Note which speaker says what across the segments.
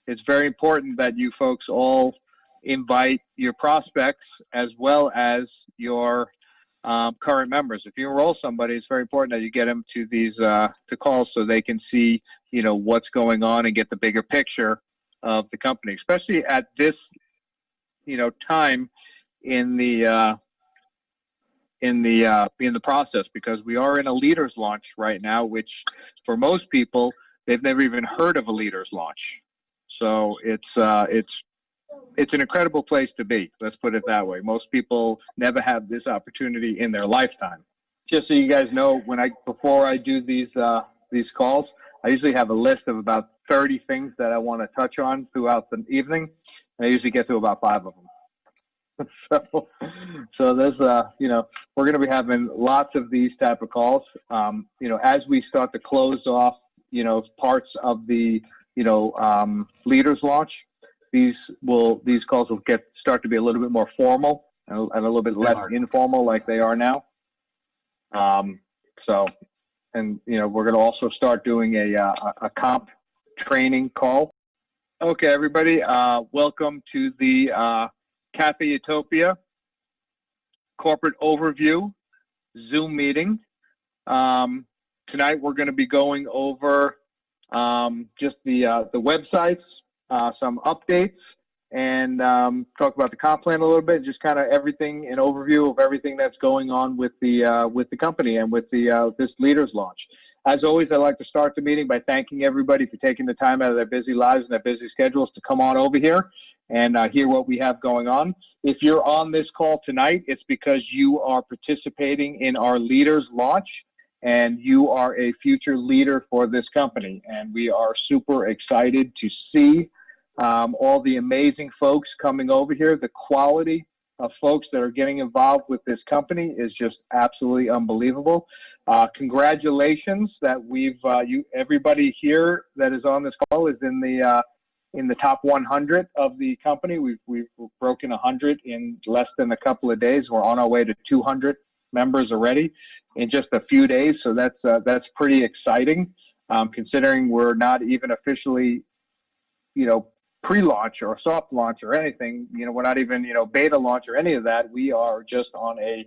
Speaker 1: it's very important that you folks all invite your prospects as well as your current members. If you enroll somebody, it's very important that you get them to these to calls so they can see, what's going on and get the bigger picture of the company, especially at this, time in the process, because we are in a leaders launch right now, which for most people, they've never even heard of a leaders launch. So it's an incredible place to be. Let's put it that way. Most people never have this opportunity in their lifetime. Just so you guys know, before I do these calls, I usually have a list of about 30 things that I want to touch on throughout the evening. And I usually get to about 5 of them. So there's, we're going to be having lots of these type of calls. As we start to close off, parts of the, leaders launch, these calls will start to be a little bit more formal and a little bit less informal like they are now. We're going to also start doing a comp training call. Okay, everybody, welcome to the Cafe Utopia corporate overview Zoom meeting. Tonight we're going to be going over just the websites, some updates, and talk about the comp plan a little bit, just kind of everything, an overview of everything that's going on with the company and with this leaders launch. As always, I'd like to start the meeting by thanking everybody for taking the time out of their busy lives and their busy schedules to come on over here and hear what we have going on. If you're on this call tonight, it's because you are participating in our leaders launch and you are a future leader for this company. And we are super excited to see all the amazing folks coming over here. The quality of folks that are getting involved with this company is just absolutely unbelievable. Congratulations that everybody here that is on this call is in the top 100 of the company. We've broken 100 in less than a couple of days. We're on our way to 200 members already in just a few days. So that's pretty exciting, considering we're not even officially, pre-launch or soft launch or anything. We're not even, beta launch or any of that. We are just on a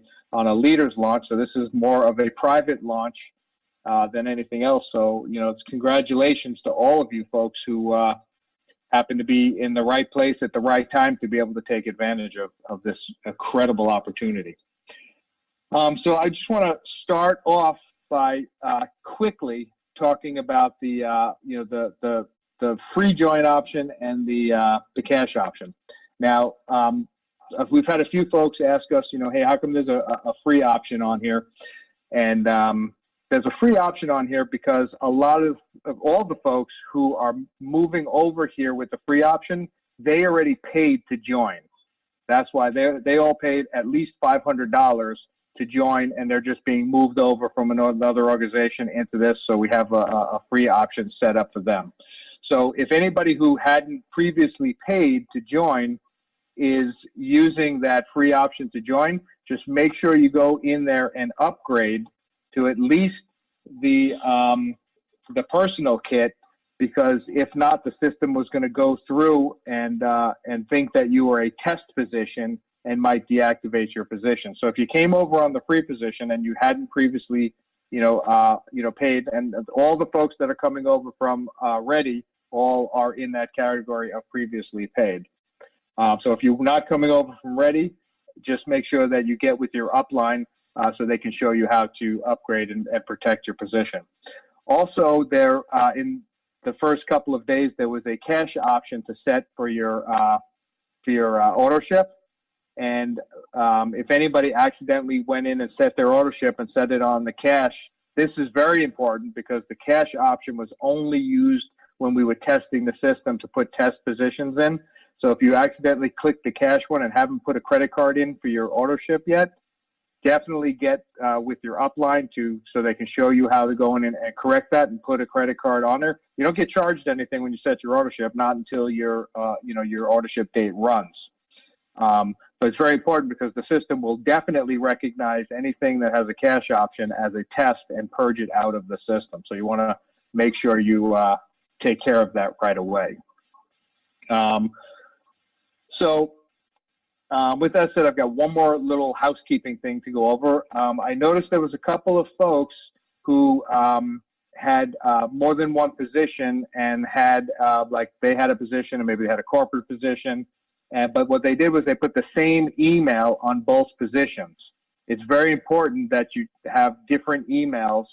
Speaker 1: leaders launch. So this is more of a private launch than anything else. So, it's congratulations to all of you folks who happen to be in the right place at the right time to be able to take advantage of this incredible opportunity. So I just want to start off by quickly talking about the free join option and the cash option. Now, we've had a few folks ask us, hey, how come there's a free option on here? And there's a free option on here because a lot of all the folks who are moving over here with the free option, they already paid to join. That's why they all paid at least $500 to join, and they're just being moved over from another organization into this. So we have a free option set up for them. So if anybody who hadn't previously paid to join is using that free option to join, just make sure you go in there and upgrade to at least the personal kit, because if not, the system was going to go through and think that you were a test position and might deactivate your position. So if you came over on the free position and you hadn't previously, paid, and all the folks that are coming over from Ready all are in that category of previously paid. So if you're not coming over from Ready, just make sure that you get with your upline so they can show you how to upgrade and protect your position. Also, there in the first couple of days, there was a cash option to set for your ownership. And if anybody accidentally went in and set their ownership and set it on the cash, this is very important because the cash option was only used when we were testing the system to put test positions in. So if you accidentally click the cash one and haven't put a credit card in for your ownership yet, definitely get with your upline so they can show you how to go in and correct that and put a credit card on there. You don't get charged anything when you set your ownership, not until your ownership date runs. But it's very important because the system will definitely recognize anything that has a cash option as a test and purge it out of the system. So you want to make sure you take care of that right away. Um, so with that said, I've got one more little housekeeping thing to go over. I noticed there was a couple of folks who had more than one position and had like they had a position and maybe they had a corporate position. But what they did was they put the same email on both positions. It's very important that you have different emails.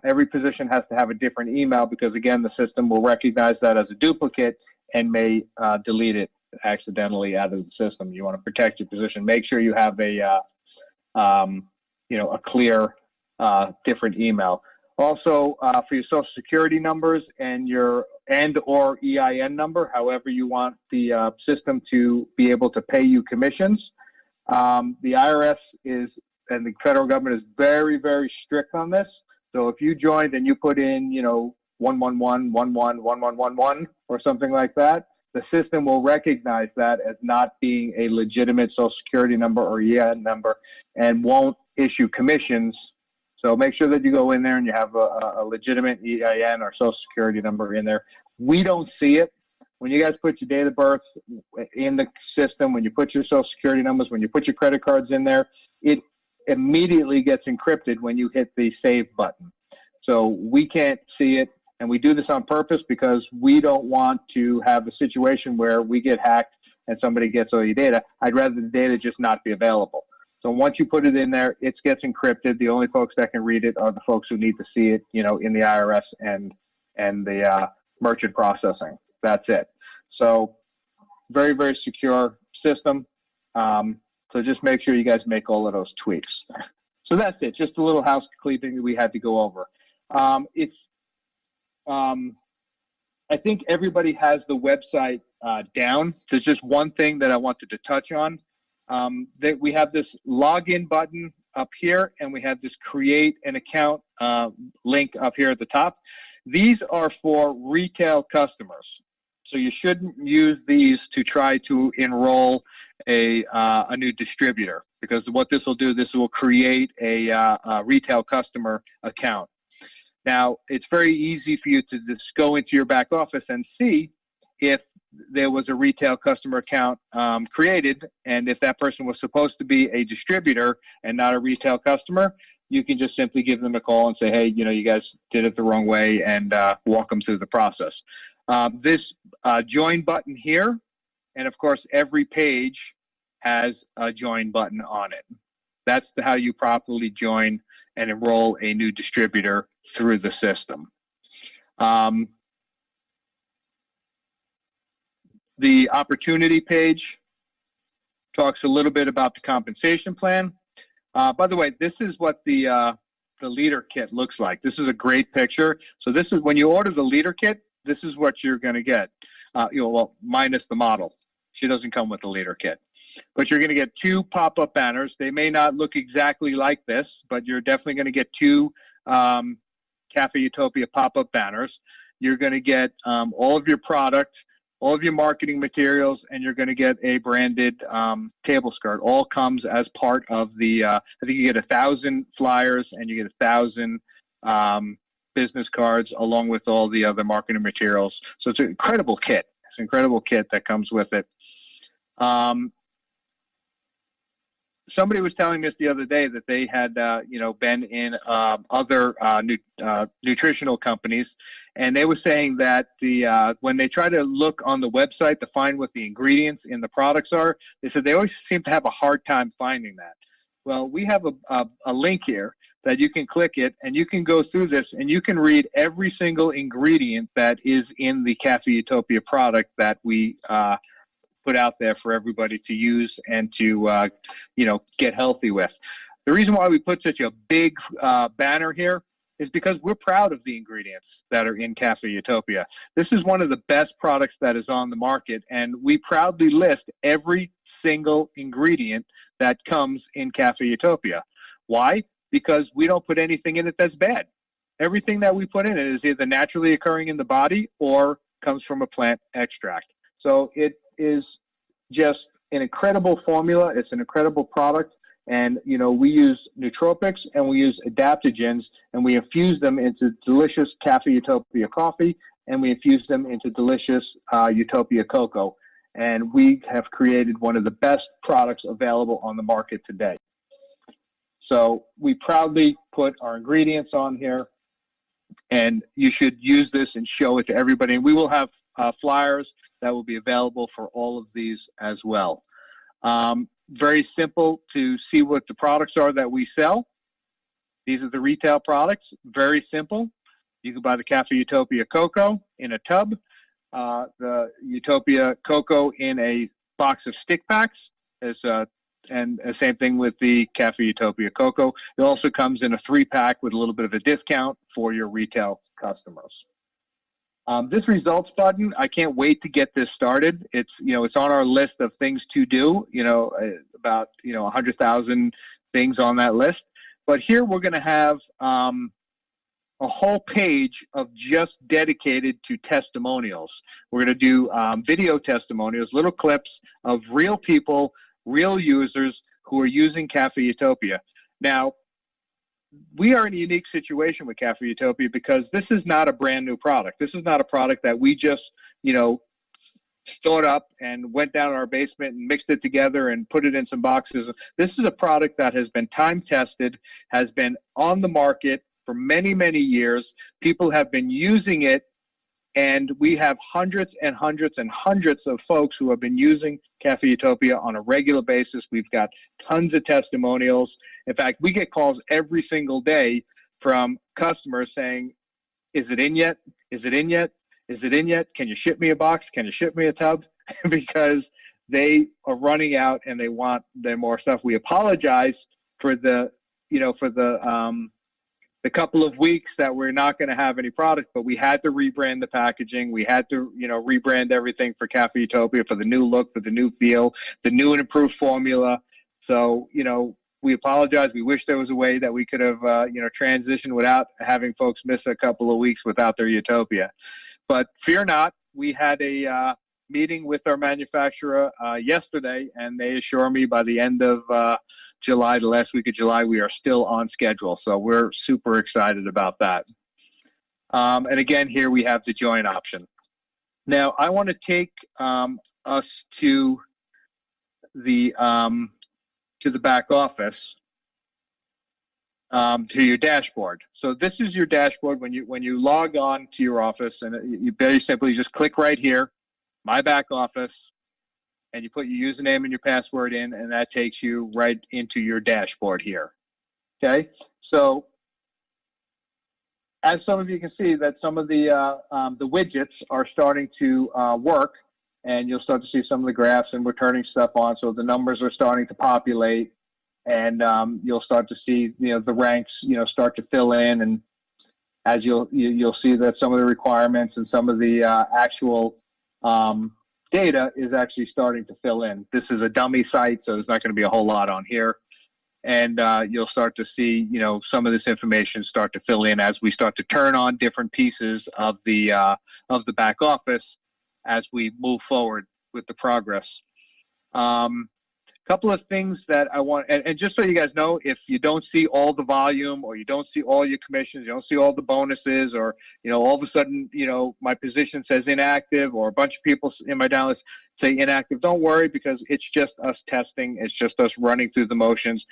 Speaker 1: Every position has to have a different email because, again, the system will recognize that as a duplicate and may delete it accidentally out of the system. You want to protect your position. Make sure you have a clear different email. Also, for your Social Security numbers and your or EIN number, however you want the system to be able to pay you commissions. The IRS and the federal government is very, very strict on this. So if you joined and you put in, 111111111 or something like that, the system will recognize that as not being a legitimate Social Security number or EIN number and won't issue commissions. So make sure that you go in there and you have a legitimate EIN or Social Security number in there. We don't see it. When you guys put your date of birth in the system, when you put your Social Security numbers, when you put your credit cards in there, it immediately gets encrypted when you hit the save button. So we can't see it. And we do this on purpose because we don't want to have a situation where we get hacked and somebody gets all your data. I'd rather the data just not be available. So once you put it in there, it gets encrypted. The only folks that can read it are the folks who need to see it, in the IRS and the merchant processing. That's it. So very, very secure system. So just make sure you guys make all of those tweaks. So that's it. Just a little housekeeping that we had to go over. I think everybody has the website down. There's just one thing that I wanted to touch on. That we have this login button up here, and we have this create an account link up here at the top. These are for retail customers. So you shouldn't use these to try to enroll a new distributor, because what this will do, this will create a retail customer account. Now, it's very easy for you to just go into your back office and see if there was a retail customer account created, and if that person was supposed to be a distributor and not a retail customer, you can just simply give them a call and say, hey, you guys did it the wrong way, and walk them through the process. This join button here, and of course, every page has a join button on it. That's how you properly join and enroll a new distributor through the system. The opportunity page talks a little bit about the compensation plan. By the way, this is what the leader kit looks like. This is a great picture. So this is when you order the leader kit, this is what you're going to get. Minus the model. She doesn't come with the leader kit. But you're going to get 2 pop-up banners. They may not look exactly like this, but you're definitely going to get 2 Cafe Utopia pop-up banners. You're going to get all of your product, all of your marketing materials, and you're going to get a branded table skirt. All comes as part of the, I think you get 1,000 flyers and you get 1,000 business cards along with all the other marketing materials. So it's an incredible kit. It's an incredible kit that comes with it. Somebody was telling us the other day that they had, been in other nutritional companies, and they were saying that when they try to look on the website to find what the ingredients in the products are, they said they always seem to have a hard time finding that. Well, we have a link here that you can click it, and you can go through this, and you can read every single ingredient that is in the Cafe Utopia product that we put out there for everybody to use and to, get healthy with. The reason why we put such a big banner here is because we're proud of the ingredients that are in Cafe Utopia. This is one of the best products that is on the market, and we proudly list every single ingredient that comes in Cafe Utopia. Why? Because we don't put anything in it that's bad. Everything that we put in it is either naturally occurring in the body or comes from a plant extract. So it is just an incredible formula. It's an incredible product. And, we use nootropics and we use adaptogens, and we infuse them into delicious Cafe Utopia coffee and we infuse them into delicious Utopia cocoa. And we have created one of the best products available on the market today. So we proudly put our ingredients on here, and you should use this and show it to everybody. And we will have flyers that will be available for all of these as well. Very simple to see what the products are that we sell. These are the retail products, very simple. You can buy the Cafe Utopia cocoa in a tub, the Utopia cocoa in a box of stick packs, and the same thing with the Cafe Utopia cocoa. It also comes in a 3-pack with a little bit of a discount for your retail customers. This results button, I can't wait to get this started. It's, it's on our list of things to do, about, 100,000 things on that list. But here we're going to have a whole page of just dedicated to testimonials. We're going to do video testimonials, little clips of real people, real users who are using Cafe Utopia. Now, we are in a unique situation with Cafe Utopia because this is not a brand new product. This is not a product that we just, stored up and went down in our basement and mixed it together and put it in some boxes. This is a product that has been time tested, has been on the market for many, many years. People have been using it, and we have hundreds and hundreds and hundreds of folks who have been using Cafe Utopia on a regular basis. We've got tons of testimonials. In fact, we get calls every single day from customers saying, is it in yet? Is it in yet? Is it in yet? Can you ship me a box? Can you ship me a tub? Because they are running out and they want their more stuff. We apologize for the couple of weeks that we're not going to have any product, but we had to rebrand the packaging. We had to, rebrand everything for Cafe Utopia, for the new look, for the new feel, the new and improved formula. So, we apologize. We wish there was a way that we could have, transitioned without having folks miss a couple of weeks without their Utopia. But fear not, we had a meeting with our manufacturer yesterday, and they assure me by the end of July, the last week of July, we are still on schedule. So we're super excited about that. And again, here we have the join option. Now, I want to take us to the back office, to your dashboard. So this is your dashboard when you log on to your office, and you very simply just click right here, My Back Office, and you put your username and your password in, and that takes you right into your dashboard here. Okay, so as some of you can see, that some of the widgets are starting to work, and you'll start to see some of the graphs, and we're turning stuff on, so the numbers are starting to populate, and you'll start to see the ranks start to fill in, and as you'll see that some of the requirements and some of the actual data is actually starting to fill in. This is a dummy site, so there's not going to be a whole lot on here. And you'll start to see, some of this information start to fill in as we start to turn on different pieces of the back office as we move forward with the progress. Couple of things that I want, and just so you guys know, if you don't see all the volume, or you don't see all your commissions, you don't see all the bonuses, or all of a sudden my position says inactive, or a bunch of people in my downlist say inactive, don't worry, because it's just us testing. It's just us running through the motions.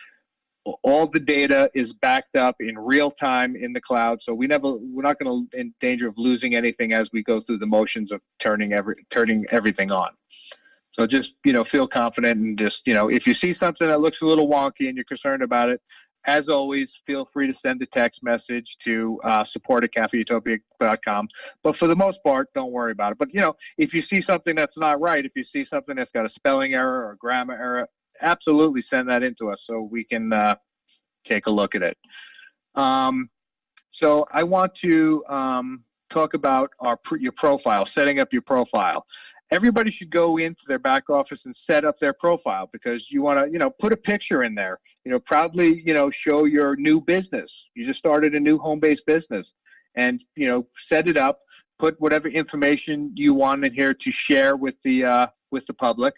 Speaker 1: All the data is backed up in real time in the cloud, so we're not going to in danger of losing anything as we go through the motions of turning everything on. So just, feel confident, and just, if you see something that looks a little wonky and you're concerned about it, as always, feel free to send a text message to support@cafeutopia.com. But for the most part, don't worry about it. But, if you see something that's not right, if you see something that's got a spelling error or a grammar error, absolutely send that in to us so we can take a look at it. So I want to talk about your profile, setting up your profile. Everybody should go into their back office and set up their profile, because you want to, put a picture in there, proudly, show your new business. You just started a new home-based business, and, set it up, put whatever information you want in here to share with the public.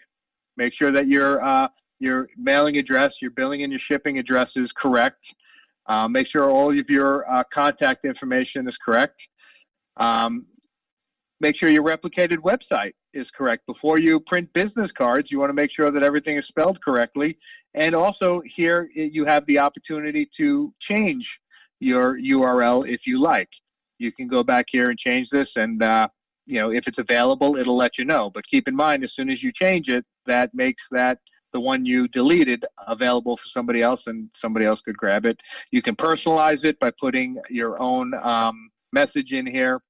Speaker 1: Make sure that your mailing address, your billing and your shipping address is correct. Make sure all of your contact information is correct. make sure your replicated website is correct. Before you print business cards, you want to make sure that everything is spelled correctly. And also here you have the opportunity to change your URL if you like. You can go back here and change this, and if it's available, it'll let you know. But keep in mind, as soon as you change it, that makes that the one you deleted available for somebody else, and somebody else could grab it. You can personalize it by putting your own message in here.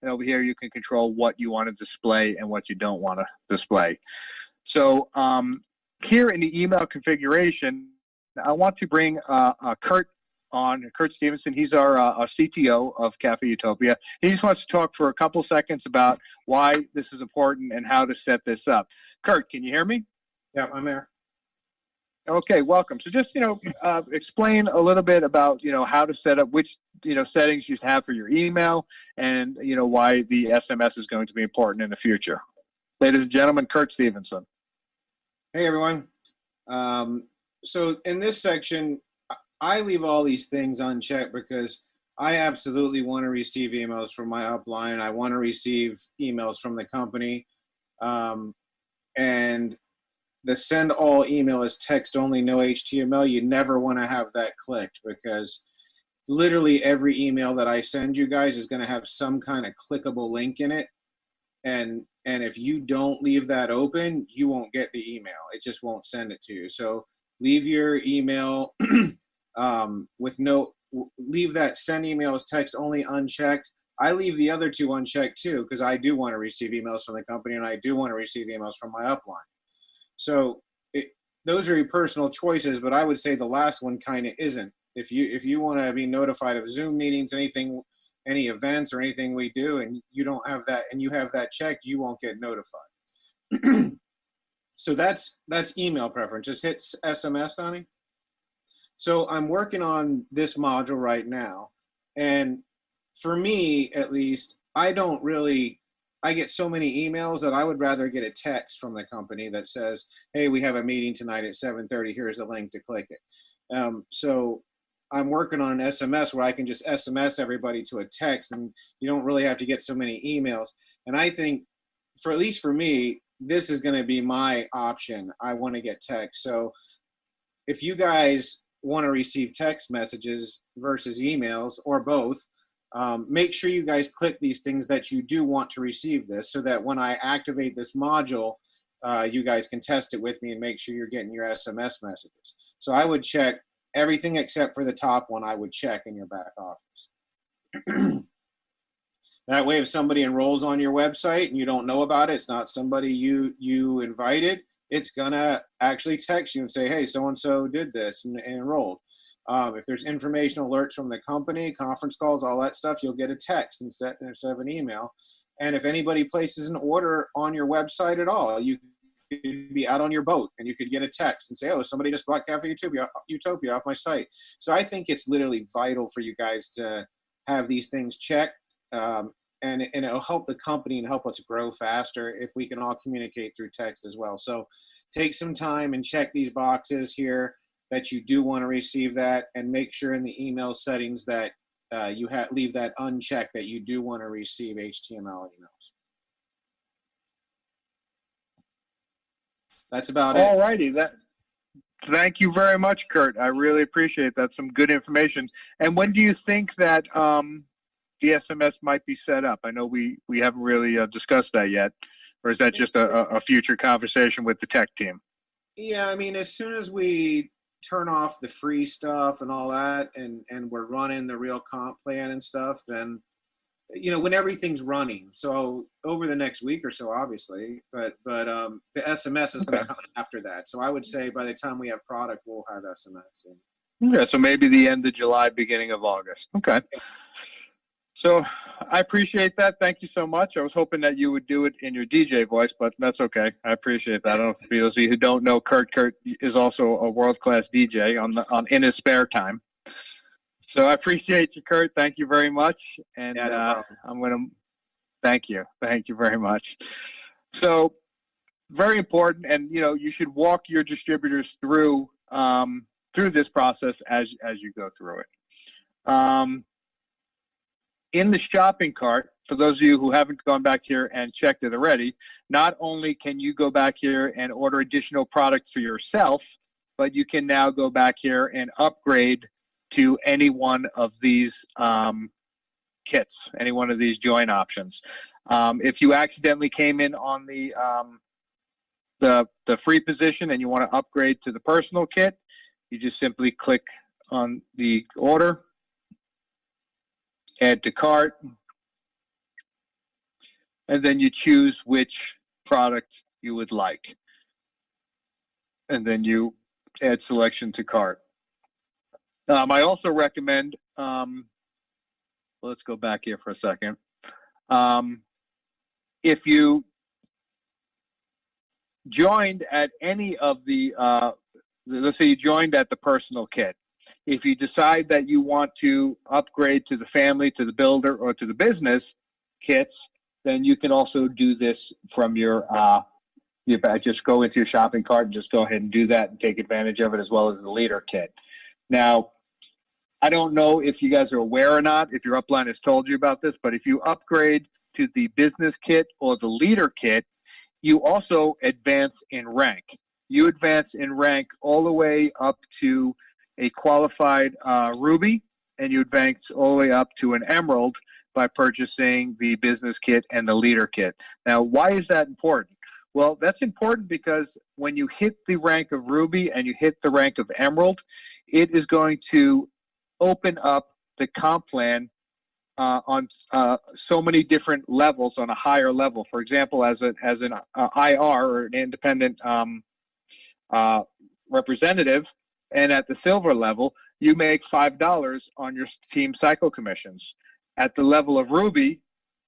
Speaker 1: And over here, you can control what you want to display and what you don't want to display. So here in the email configuration, I want to bring Kurt on, Kurt Stevenson. He's our CTO of Cafe Utopia. He just wants to talk for a couple seconds about why this is important and how to set this up. Kurt, can you hear me?
Speaker 2: Yeah, I'm there.
Speaker 1: Okay, welcome. So just, explain a little bit about, how to set up which, settings you have for your email and, why the SMS is going to be important in the future. Ladies and gentlemen, Kurt Stevenson.
Speaker 2: Hey, everyone. So in this section, I leave all these things unchecked because I absolutely want to receive emails from my upline. I want to receive emails from the company. And the send all email is text only, no HTML. You never want to have that clicked because literally every email that I send you guys is going to have some kind of clickable link in it. And if you don't leave that open, you won't get the email. It just won't send it to you. So leave your email leave that send email as text only unchecked. I leave the other two unchecked too because I do want to receive emails from the company and I do want to receive emails from my upline. So those are your personal choices, but I would say the last one kind of isn't. If you want to be notified of Zoom meetings, anything, any events or anything we do, and you don't have that, and you have that checked, you won't get notified. So that's email preference. Just hit SMS, Donnie. So I'm working on this module right now, and for me at least, I get so many emails that I would rather get a text from the company that says, hey, we have a meeting tonight at 7:30. Here's a link to click it. So I'm working on an SMS where I can just SMS everybody to a text and you don't really have to get so many emails. And I think at least for me, this is going to be my option. I want to get text. So if you guys want to receive text messages versus emails or both, make sure you guys click these things that you do want to receive this so that when I activate this module, you guys can test it with me and make sure you're getting your SMS messages. So I would check everything except for the top one. I would check in your back office. That way, if somebody enrolls on your website and you don't know about it, it's not somebody you invited, it's gonna actually text you and say, hey, so-and-so did this and enrolled. If there's informational alerts from the company, conference calls, all that stuff, you'll get a text instead of an email. And if anybody places an order on your website at all, you could be out on your boat and you could get a text and say, oh, somebody just bought Cafe Utopia off my site. So I think it's literally vital for you guys to have these things checked. And it'll help the company and help us grow faster if we can all communicate through text as well. So take some time and check these boxes here that you do want to receive that, and make sure in the email settings that you leave that unchecked that you do want to receive HTML emails. That's about it.
Speaker 1: All righty. Thank you very much, Kurt. I really appreciate that. Some good information. And when do you think that the SMS might be set up? I know we haven't really discussed that yet, or is that just a future conversation with the tech team?
Speaker 2: Yeah, I mean, as soon as we turn off the free stuff and all that, and we're running the real comp plan and stuff, then, when everything's running. So over the next week or so, obviously, but the SMS is going to come after that. So I would say by the time we have product, we'll have SMS.
Speaker 1: Yeah, so maybe the end of July, beginning of August. Okay. So I appreciate that. Thank you so much. I was hoping that you would do it in your DJ voice, but that's okay. I appreciate that. I don't know, for those of you who don't know, Kurt is also a world-class DJ in his spare time. So I appreciate you, Kurt. Thank you very much. And
Speaker 2: yeah, no
Speaker 1: I'm going to thank you. Thank you very much. So very important, and you should walk your distributors through this process as you go through it. In the shopping cart, for those of you who haven't gone back here and checked it already, not only can you go back here and order additional products for yourself, but you can now go back here and upgrade to any one of these kits, any one of these join options. If you accidentally came in on the free position and you want to upgrade to the personal kit, you just simply click on the order, add to cart, and then you choose which product you would like. And then you add selection to cart. I also recommend, let's go back here for a second. If you joined at any of the, let's say you joined at the personal kit, if you decide that you want to upgrade to the family, to the builder, or to the business kits, then you can also do this from your just go into your shopping cart and just go ahead and do that and take advantage of it, as well as the leader kit. Now, I don't know if you guys are aware or not, if your upline has told you about this, but if you upgrade to the business kit or the leader kit, you also advance in rank. You advance in rank all the way up to a qualified ruby, and you advance all the way up to an emerald by purchasing the business kit and the leader kit. Now, why is that important? Well, that's important because when you hit the rank of ruby and you hit the rank of emerald, it is going to open up the comp plan on so many different levels, on a higher level. For example, as an IR, or an independent representative, and at the silver level, you make $5 on your team cycle commissions. At the level of ruby,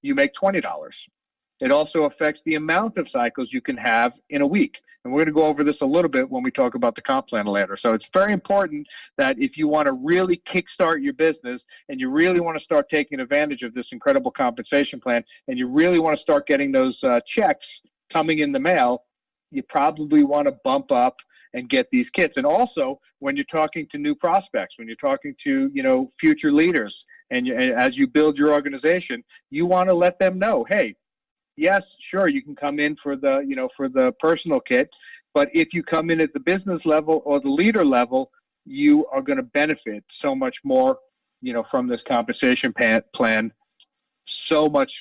Speaker 1: you make $20. It also affects the amount of cycles you can have in a week. And we're going to go over this a little bit when we talk about the comp plan later. So it's very important that if you want to really kickstart your business and you really want to start taking advantage of this incredible compensation plan, and you really want to start getting those checks coming in the mail, you probably want to bump up and get these kits. And also, when you're talking to new prospects, when you're talking to, future leaders, and as you build your organization, you want to let them know, hey, yes, sure, you can come in for the personal kit, but if you come in at the business level or the leader level, you are going to benefit so much more, from this compensation plan, so much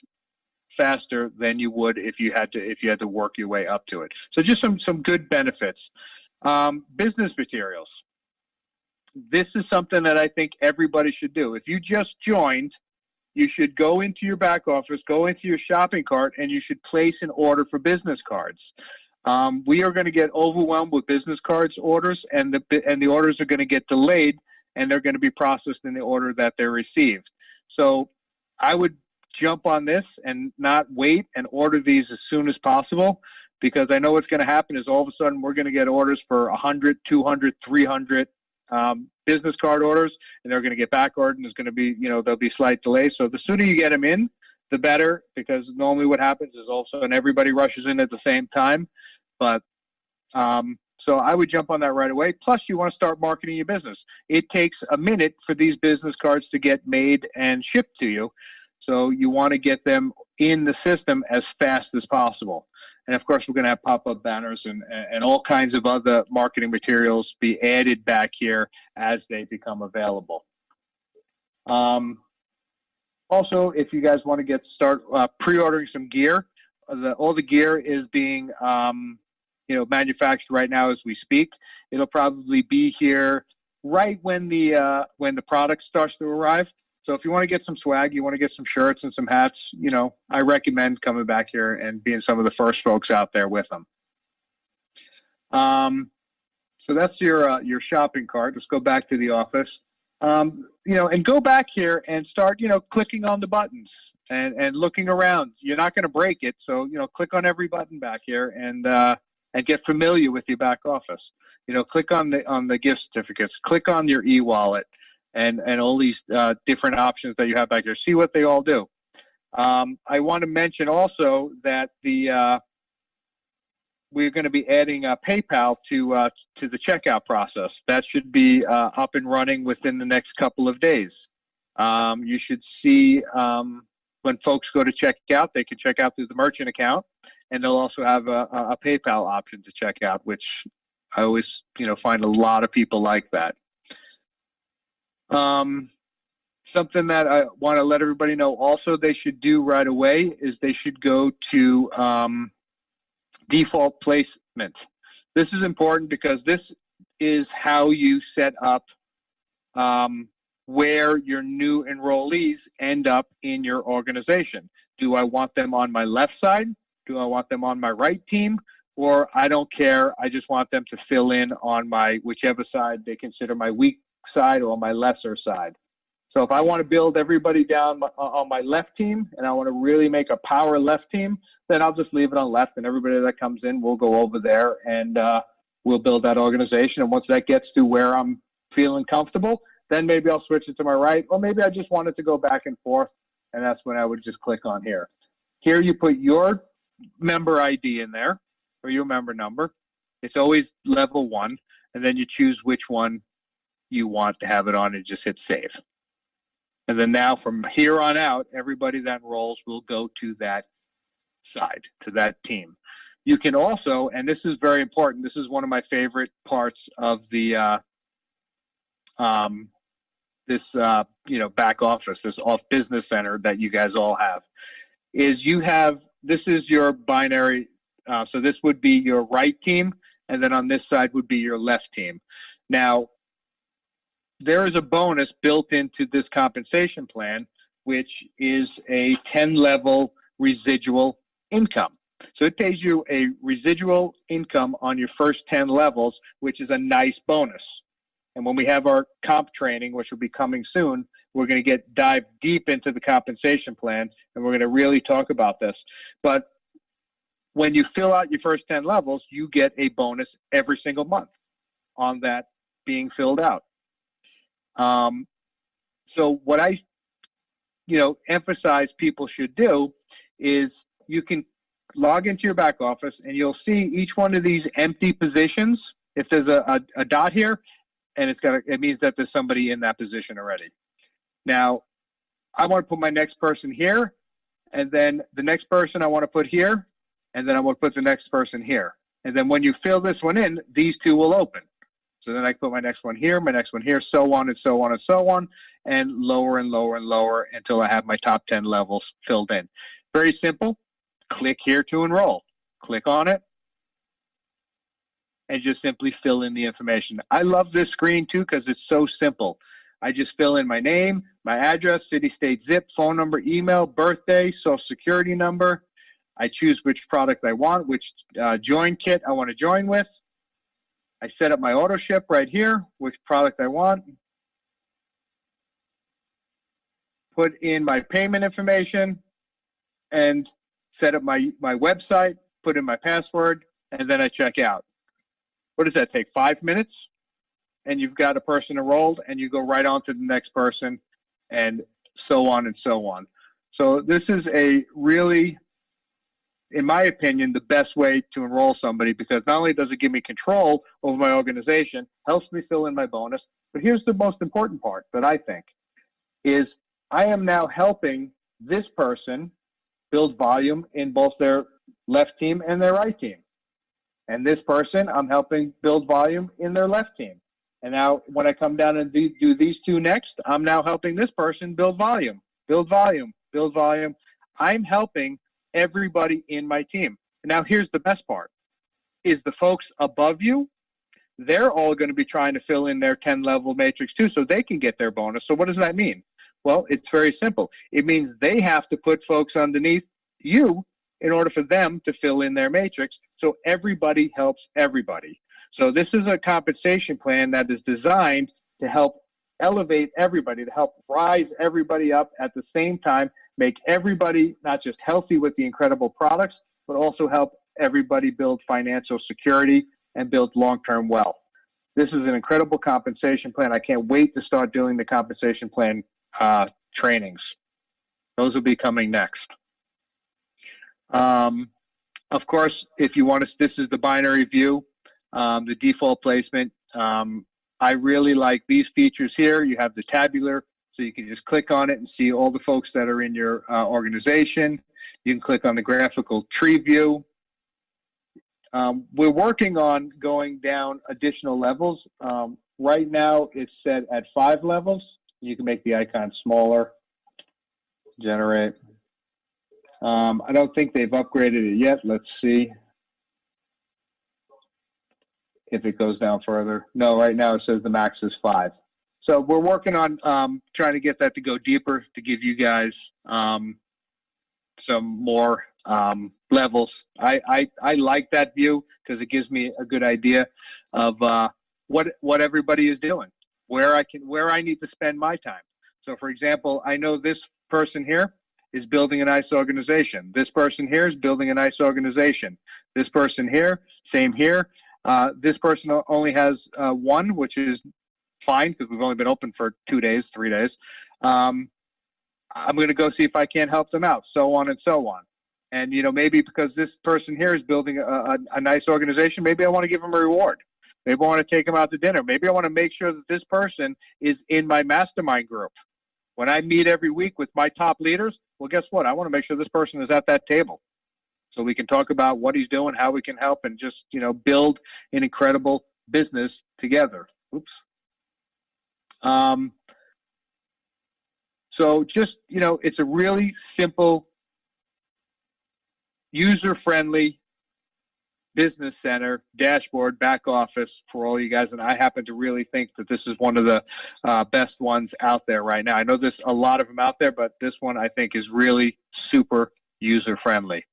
Speaker 1: faster than you would if you had to work your way up to it. So just some good benefits. Business materials. This is something that I think everybody should do. If you just joined, you should go into your back office, go into your shopping cart, and you should place an order for business cards. We are going to get overwhelmed with business cards orders, and the orders are going to get delayed, and they're going to be processed in the order that they're received. So I would jump on this and not wait and order these as soon as possible, because I know what's going to happen is all of a sudden we're going to get orders for 100, 200, 300 business card orders, and they're going to get back ordered, and there's going to be, there'll be slight delays. So the sooner you get them in, the better, because normally what happens is all of a sudden everybody rushes in at the same time. But so I would jump on that right away. Plus, you want to start marketing your business. It takes a minute for these business cards to get made and shipped to you. So you want to get them in the system as fast as possible. And of course, we're going to have pop-up banners and all kinds of other marketing materials be added back here as they become available. Also, if you guys want to start pre-ordering some gear, all the gear is being manufactured right now as we speak. It'll probably be here right when the product starts to arrive. So if you want to get some swag, you want to get some shirts and some hats, I recommend coming back here and being some of the first folks out there with them. So that's your shopping cart. Let's go back to the office, and go back here and start, clicking on the buttons and looking around. You're not going to break it. So, click on every button back here and get familiar with your back office. Click on the gift certificates, click on your e-wallet, and all these different options that you have back there. See what they all do. I want to mention also that we're going to be adding PayPal to the checkout process. That should be up and running within the next couple of days. You should see, when folks go to check out, they can check out through the merchant account, and they'll also have a PayPal option to check out, which I always, find a lot of people like that. Something that I want to let everybody know also they should do right away is they should go to default placement. This is important because this is how you set up where your new enrollees end up in your organization. Do I want them on my left side? Do I want them on my right team? Or I don't care. I just want them to fill in on my whichever side they consider my weak side or my lesser side. So if I want to build everybody down on my left team and I want to really make a power left team, then I'll just leave it on left, and everybody that comes in will go over there, and we'll build that organization. And once that gets to where I'm feeling comfortable, then maybe I'll switch it to my right, or maybe I just want it to go back and forth, and that's when I would just click on here. Here you put your member ID in there, or your member number. It's always level 1, and then you choose which one you want to have it on and just hit save. And then now from here on out, everybody that enrolls will go to that side, to that team. You can also, and this is very important, this is one of my favorite parts of the back office, this off business center that you guys all have, is this is your binary. So this would be your right team, and then on this side would be your left team. Now, there is a bonus built into this compensation plan, which is a 10-level residual income. So it pays you a residual income on your first 10 levels, which is a nice bonus. And when we have our comp training, which will be coming soon, we're going to dive deep into the compensation plan, and we're going to really talk about this. But when you fill out your first 10 levels, you get a bonus every single month on that being filled out. So what I, emphasize people should do is you can log into your back office and you'll see each one of these empty positions. If there's a dot here, and it means that there's somebody in that position already. Now, I want to put my next person here, and then the next person I want to put here, and then I want to put the next person here. And then when you fill this one in, these two will open. So then I put my next one here, so on and so on and so on, and lower and lower and lower until I have my top 10 levels filled in. Very simple. Click here to enroll. Click on it, and just simply fill in the information. I love this screen too because it's so simple. I just fill in my name, my address, city, state, zip, phone number, email, birthday, social security number. I choose which product I want, which join kit I want to join with. I set up my auto ship right here, which product I want. Put in my payment information and set up my website, put in my password, and then I check out. What does that take? 5 minutes? And you've got a person enrolled, and you go right on to the next person, and so on and so on. So this is a really, in my opinion, the best way to enroll somebody, because not only does it give me control over my organization, helps me fill in my bonus, but here's the most important part that I think is I am now helping this person build volume in both their left team and their right team. And this person, I'm helping build volume in their left team. And now when I come down and do these two next, I'm now helping this person build volume, build volume, build volume. I'm helping everybody in my team. Now here's the best part, is the folks above you, they're all going to be trying to fill in their 10-level matrix too, so they can get their bonus. So what does that mean? Well, it's very simple. It means they have to put folks underneath you in order for them to fill in their matrix. So everybody helps everybody. So this is a compensation plan that is designed to help elevate everybody, to help rise everybody up at the same time, make everybody not just healthy with the incredible products, but also help everybody build financial security and build long-term wealth. This is an incredible compensation plan. I can't wait to start doing the compensation plan trainings. Those will be coming next. Of course, if you want to, this is the binary view, the default placement. I really like these features here. You have the tabular So you can just click on it and see all the folks that are in your organization. You can click on the graphical tree view. We're working on going down additional levels. Right now, it's set at 5 levels. You can make the icon smaller, generate. I don't think they've upgraded it yet. Let's see if it goes down further. No, right now it says the max is 5. So we're working on trying to get that to go deeper to give you guys some more levels. I like that view because it gives me a good idea of what everybody is doing, where I need to spend my time. So for example, I know this person here is building a nice organization. This person here is building a nice organization. This person here, same here. This person only has 1, which is fine because we've only been open for 2 days, 3 days. I'm going to go see if I can't help them out, so on and so on. And, maybe because this person here is building a nice organization, maybe I want to give them a reward. Maybe I want to take them out to dinner. Maybe I want to make sure that this person is in my mastermind group. When I meet every week with my top leaders, well, guess what? I want to make sure this person is at that table so we can talk about what he's doing, how we can help, and just, build an incredible business together. Oops. So just, it's a really simple, user-friendly business center, dashboard, back office for all you guys. And I happen to really think that this is one of the best ones out there right now. I know there's a lot of them out there, but this one I think is really super user-friendly.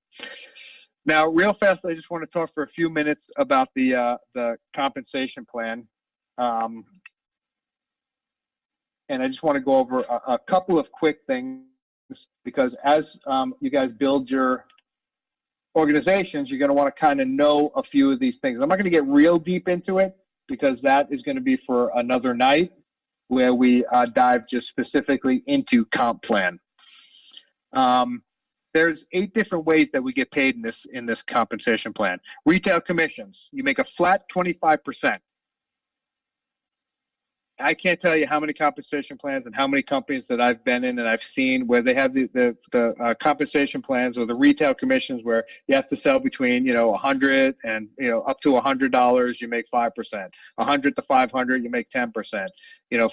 Speaker 1: Now, real fast, I just want to talk for a few minutes about the compensation plan. And I just want to go over a couple of quick things because as you guys build your organizations, you're going to want to kind of know a few of these things. I'm not going to get real deep into it because that is going to be for another night where we dive just specifically into comp plan. There's 8 different ways that we get paid in this compensation plan. Retail commissions, you make a flat 25%. I can't tell you how many compensation plans and how many companies that I've been in and I've seen where they have the compensation plans or the retail commissions where you have to sell between, $100 and, up to $100, you make 5%. 100 to 500, you make 10%.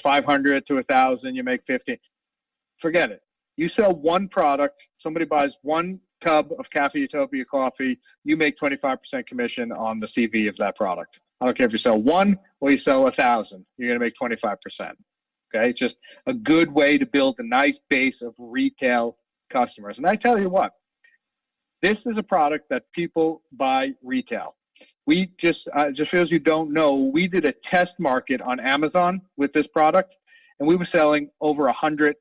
Speaker 1: 500 to 1,000, you make 50. Forget it. You sell one product, somebody buys 1 tub of Cafe Utopia coffee, you make 25% commission on the CV of that product. I don't care if you sell 1 or you sell 1,000, you're going to make 25%. Okay. It's just a good way to build a nice base of retail customers. And I tell you what, this is a product that people buy retail. We just for those you don't know, we did a test market on Amazon with this product, and we were selling over 100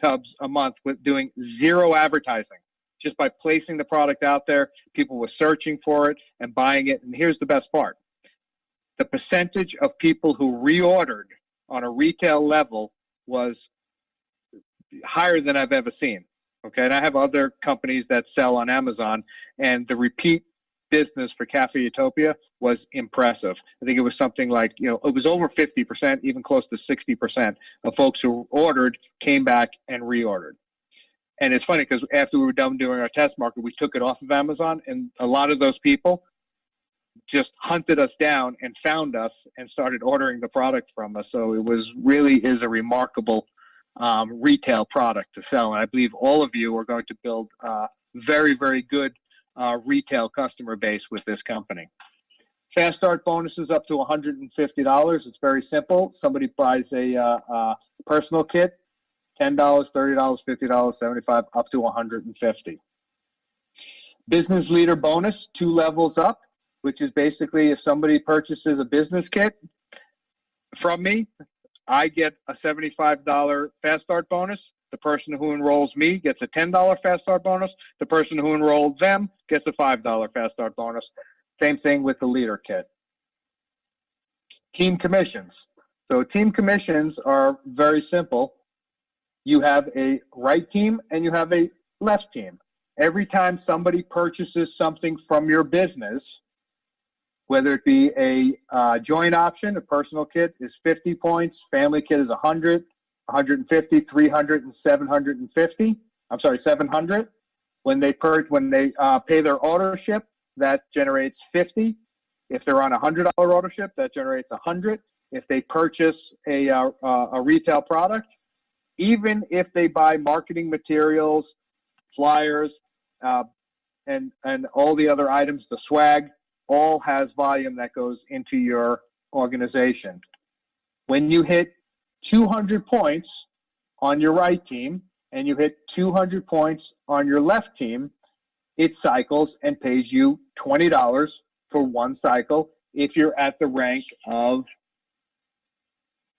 Speaker 1: tubs a month with doing 0 advertising. Just by placing the product out there, people were searching for it and buying it. And here's the best part. The percentage of people who reordered on a retail level was higher than I've ever seen. Okay. And I have other companies that sell on Amazon, and the repeat business for Cafe Utopia was impressive. I think it was something like, it was over 50%, even close to 60% of folks who ordered came back and reordered. And it's funny because after we were done doing our test market, we took it off of Amazon, and a lot of those people just hunted us down and found us and started ordering the product from us. So it really is a remarkable retail product to sell. And I believe all of you are going to build a very, very good retail customer base with this company. Fast start bonuses up to $150. It's very simple. Somebody buys a personal kit, $10, $30, $50, $75, up to $150. Business leader bonus, 2 levels up, which is basically if somebody purchases a business kit from me, I get a $75 fast start bonus. The person who enrolls me gets a $10 fast start bonus. The person who enrolled them gets a $5 fast start bonus. Same thing with the leader kit. Team commissions. So team commissions are very simple. You have a right team and you have a left team. Every time somebody purchases something from your business, whether it be a joint option, a personal kit is 50 points, family kit is 100, 150, 300, and 750. I'm sorry, 700. When they pay their auto ship, that generates 50. If they're on a $100 auto ship, that generates 100. If they purchase a retail product, even if they buy marketing materials, flyers, and all the other items, the swag, all has volume that goes into your organization. When you hit 200 points on your right team and you hit 200 points on your left team, it cycles and pays you $20 for one cycle if you're at the rank of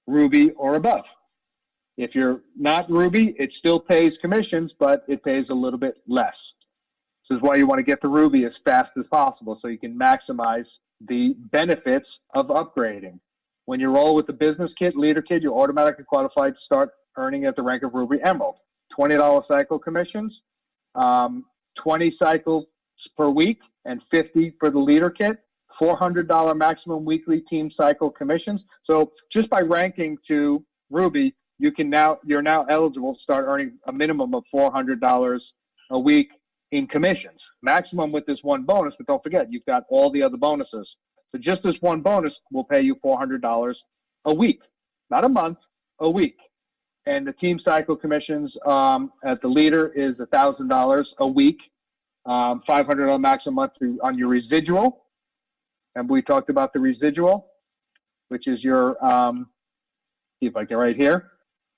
Speaker 1: Ruby or above. If you're not Ruby, it still pays commissions, but it pays a little bit less. This is why you want to get to Ruby as fast as possible so you can maximize the benefits of upgrading. When you roll with the business kit, leader kit, you're automatically qualified to start earning at the rank of Ruby Emerald. $20 cycle commissions, 20 cycles per week, and 50 for the leader kit. $400 maximum weekly team cycle commissions. So just by ranking to Ruby, you're now eligible to start earning a minimum of $400 a week in commissions. Maximum with this one bonus, but don't forget, you've got all the other bonuses. So just this one bonus will pay you $400 a week, not a month, a week. And the team cycle commissions at the leader is $1,000 a week, $500 maximum month on your residual. And we talked about the residual, which is your, see if I can right here.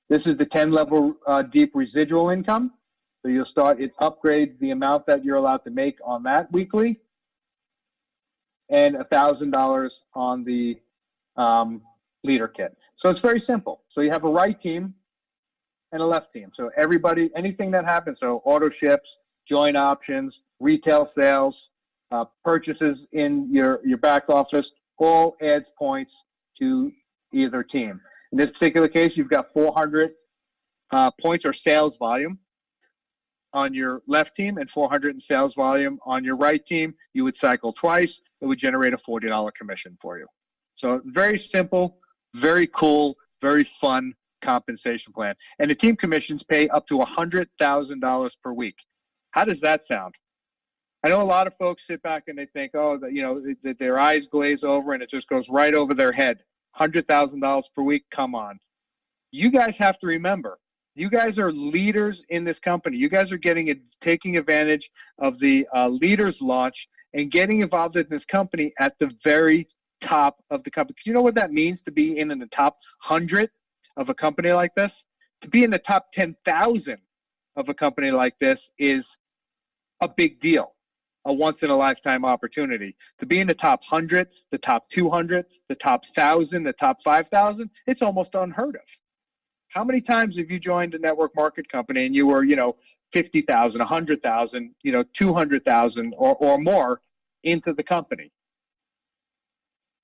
Speaker 1: This is the 10 level deep residual income. So you'll start, it upgrades the amount that you're allowed to make on that weekly, and $1,000 on the leader kit. So it's very simple. So you have a right team and a left team. So everybody, anything that happens, so auto ships, joint options, retail sales, purchases in your back office, all adds points to either team. In this particular case, you've got 400 points or sales volume on your left team and 400 in sales volume on your right team. You would cycle twice. It would generate a $40 commission for you. So very simple, very cool, very fun compensation plan. And the team commissions pay up to $100,000 per week. How does that sound? I know a lot of folks sit back and they think, oh, their eyes glaze over and it just goes right over their head. $100,000 per week, come on. You guys have to remember, you guys are leaders in this company. You guys are taking advantage of the leaders launch and getting involved in this company at the very top of the company. You know what that means to be in the top 100 of a company like this? To be in the top 10,000 of a company like this is a big deal. A once-in-a-lifetime opportunity. To be in the top 100, the top 200, the top 1,000, the top 5,000, it's almost unheard of. How many times have you joined a network market company and you were, 50,000, 100,000, 200,000 or more into the company?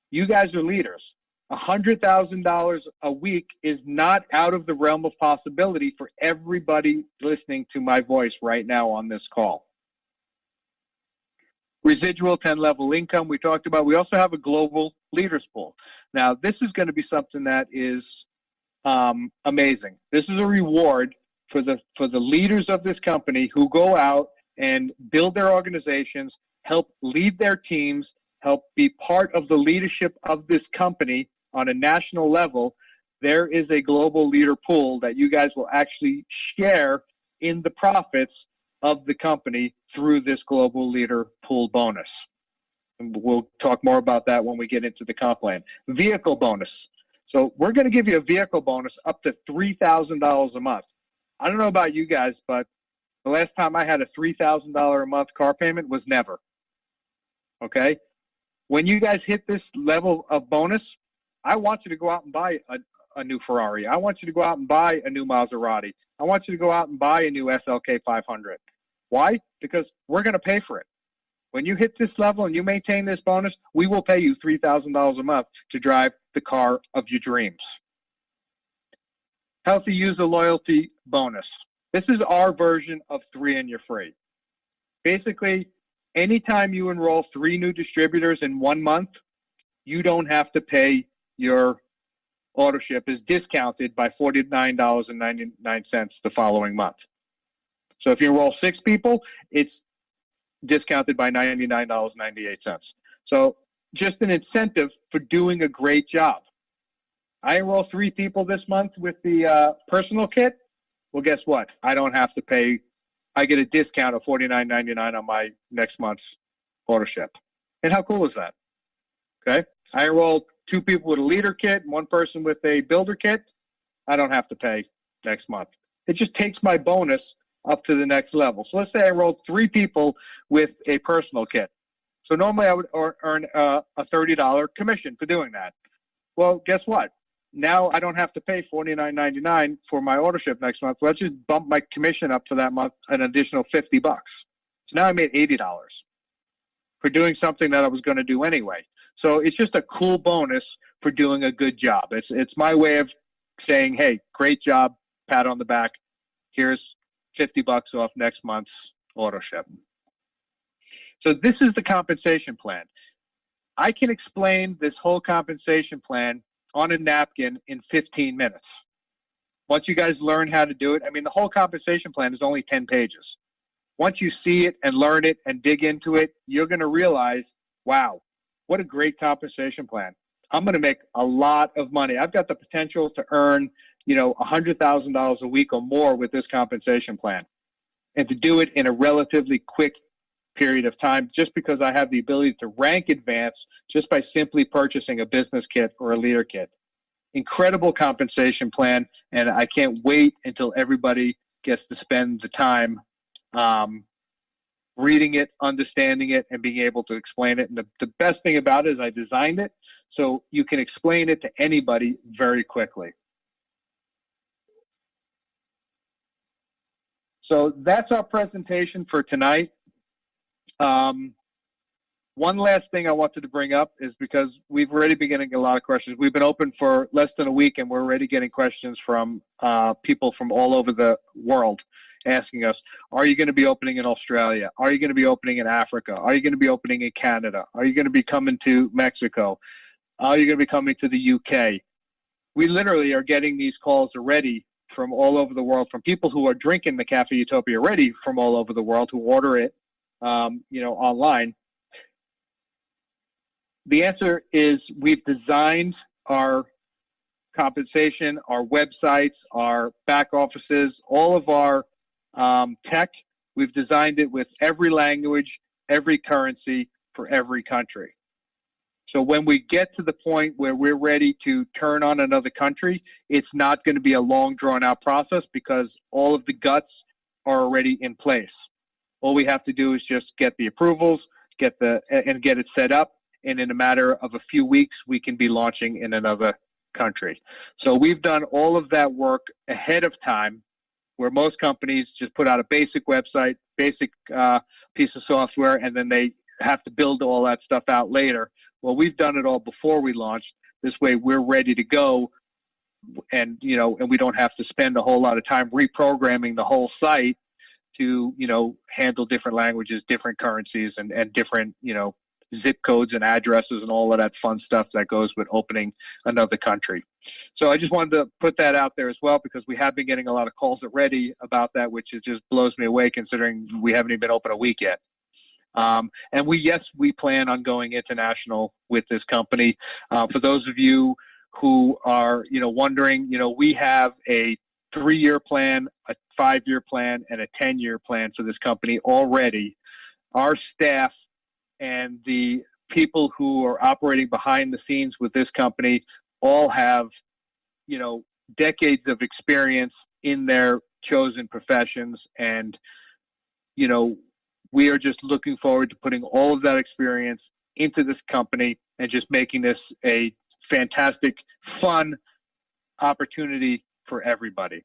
Speaker 1: You guys are leaders. $100,000 a week is not out of the realm of possibility for everybody listening to my voice right now on this call. Residual 10-level income we talked about. We also have a global leaders pool. Now, this is going to be something that is amazing. This is a reward for the leaders of this company who go out and build their organizations, help lead their teams, help be part of the leadership of this company on a national level. There is a global leader pool that you guys will actually share in the profits of the company through this global leader pool bonus. And we'll talk more about that when we get into the comp plan. Vehicle bonus. So we're going to give you a vehicle bonus up to $3,000 a month. I don't know about you guys, but the last time I had a $3,000 a month car payment was never. Okay? When you guys hit this level of bonus, I want you to go out and buy a new Ferrari. I want you to go out and buy a new Maserati. I want you to go out and buy a new SLK 500. Why? Because we're going to pay for it. When you hit this level and you maintain this bonus, we will pay you $3,000 a month to drive the car of your dreams. Healthy user loyalty bonus. This is our version of 3 and you're free. Basically, anytime you enroll 3 new distributors in 1 month, you don't have to pay your ownership is discounted by $49.99 the following month. So if you enroll 6 people, it's discounted by $99.98. So just an incentive for doing a great job. I enroll 3 people this month with the personal kit. Well, guess what? I don't have to pay. I get a discount of $49.99 on my next month's ownership. And how cool is that? Okay. I enroll 2 people with a leader kit and 1 person with a builder kit. I don't have to pay next month. It just takes my bonus up to the next level. So let's say I enrolled 3 people with a personal kit. So normally I would earn a $30 commission for doing that. Well, guess what? Now I don't have to pay $49.99 for my ownership next month. Let's just bump my commission up for that month an additional $50. So now I made $80 for doing something that I was going to do anyway. So it's just a cool bonus for doing a good job. It's my way of saying, hey, great job, pat on the back. Here's $50 off next month's ownership. So this is the compensation plan. I can explain this whole compensation plan on a napkin in 15 minutes. Once you guys learn how to do it, I mean, the whole compensation plan is only 10 pages. Once you see it and learn it and dig into it, you're going to realize, wow, what a great compensation plan. I'm going to make a lot of money. I've got the potential to earn, $100,000 a week or more with this compensation plan, and to do it in a relatively quick period of time, just because I have the ability to rank advance just by simply purchasing a business kit or a leader kit. Incredible compensation plan, and I can't wait until everybody gets to spend the time reading it, understanding it, and being able to explain it. And the best thing about it is I designed it so you can explain it to anybody very quickly. So that's our presentation for tonight. One last thing I wanted to bring up is because we've already been getting a lot of questions. We've been open for less than a week, and we're already getting questions from people from all over the world asking us, are you going to be opening in Australia? Are you going to be opening in Africa? Are you going to be opening in Canada? Are you going to be coming to Mexico? Are you going to be coming to the UK? We literally are getting these calls already from all over the world, from people who are drinking the Cafe Utopia already from all over the world, who order it online. The answer is we've designed our compensation, our websites, our back offices, all of our tech. We've designed it with every language, every currency for every country. So when we get to the point where we're ready to turn on another country, it's not going to be a long, drawn-out process because all of the guts are already in place. All we have to do is just get the approvals, get it set up, and in a matter of a few weeks, we can be launching in another country. So we've done all of that work ahead of time, where most companies just put out a basic website, basic piece of software, and then they have to build all that stuff out later. Well, we've done it all before we launched. This way, we're ready to go, and we don't have to spend a whole lot of time reprogramming the whole site to handle different languages, different currencies, and different zip codes and addresses and all of that fun stuff that goes with opening another country. So I just wanted to put that out there as well, because we have been getting a lot of calls already about that, which just blows me away considering we haven't even been open a week yet. And we plan on going international with this company. For those of you who are, wondering, we have a 3-year plan, a 5-year plan, and a 10-year plan for this company already. Our staff and the people who are operating behind the scenes with this company all have, decades of experience in their chosen professions. And, we are just looking forward to putting all of that experience into this company and just making this a fantastic, fun opportunity for everybody.